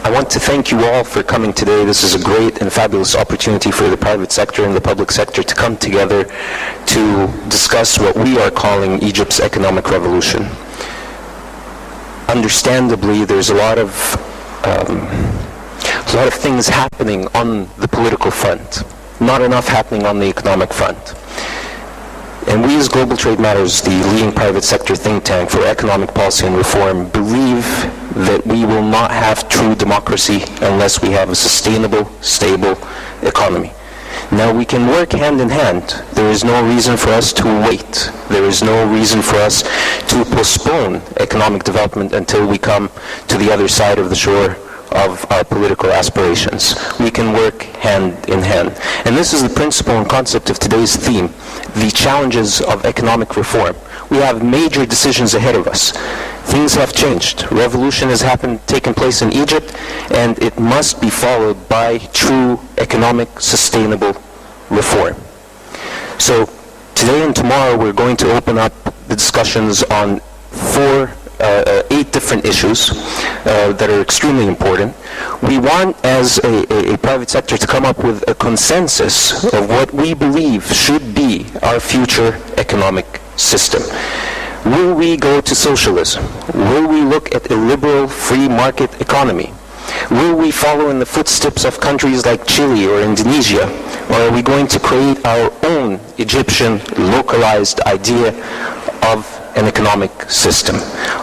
I want to thank you all for coming today. This is a great and fabulous opportunity for the private sector and the public sector to come together to discuss what we are calling Egypt's economic revolution. Understandably, there's a lot of things happening on the political front, not enough happening on the economic front. And we as Global Trade Matters, the leading private sector think tank for economic policy and reform, believe that we will not have true democracy unless we have a sustainable, stable economy. Now, we can work hand in hand. There is no reason for us to wait. There is no reason for us to postpone economic development until we come to the other side of the shore of our political aspirations. We can work hand in hand. And this is the principle and concept of today's theme, the challenges of economic reform. We have major decisions ahead of us. Things have changed. Revolution has taken place in Egypt, and it must be followed by true economic, sustainable reform. So today and tomorrow we're going to open up the discussions on 8 different issues that are extremely important. We want, as a private sector, to come up with a consensus of what we believe should be our future economic system. Will we go to socialism? Will we look at a liberal free market economy? Will we follow in the footsteps of countries like Chile or Indonesia? Or are we going to create our own Egyptian localized idea of an economic system?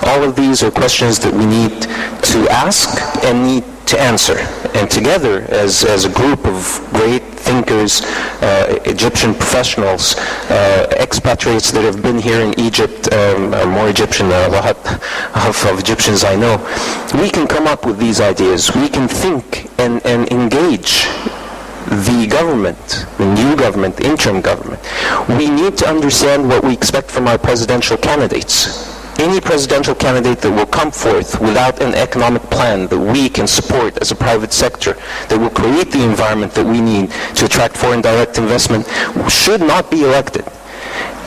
All of these are questions that we need to ask and need to answer. And together, as a group of great thinkers, Egyptian professionals, expatriates that have been here in Egypt, are more Egyptian than a lot of Egyptians I know, we can come up with these ideas. We can think and engage the government, the new government, the interim government. We need to understand what we expect from our presidential candidates. Any presidential candidate that will come forth without an economic plan that we can support as a private sector, that will create the environment that we need to attract foreign direct investment, should not be elected.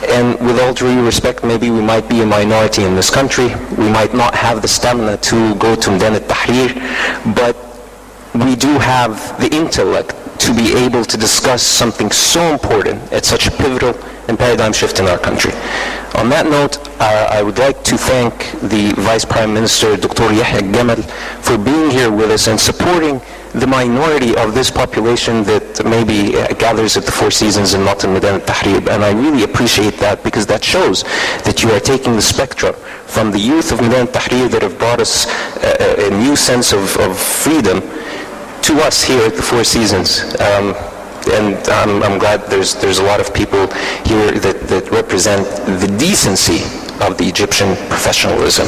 And with all due respect, maybe we might be a minority in this country. We might not have the stamina to go to Maidan al-Tahrir, but we do have the intellect to be able to discuss something so important at such a pivotal and paradigm shift in our country. On that note, I would like to thank the Vice Prime Minister, Dr. Yahya Gamal, for being here with us and supporting the minority of this population that maybe gathers at the Four Seasons and not in Maidan al-Tahrir. And I really appreciate that, because that shows that you are taking the spectrum from the youth of Maidan al-Tahrir that have brought us a new sense of freedom to us here at the Four Seasons. And I'm glad there's a lot of people here that represent the decency of the Egyptian professionalism.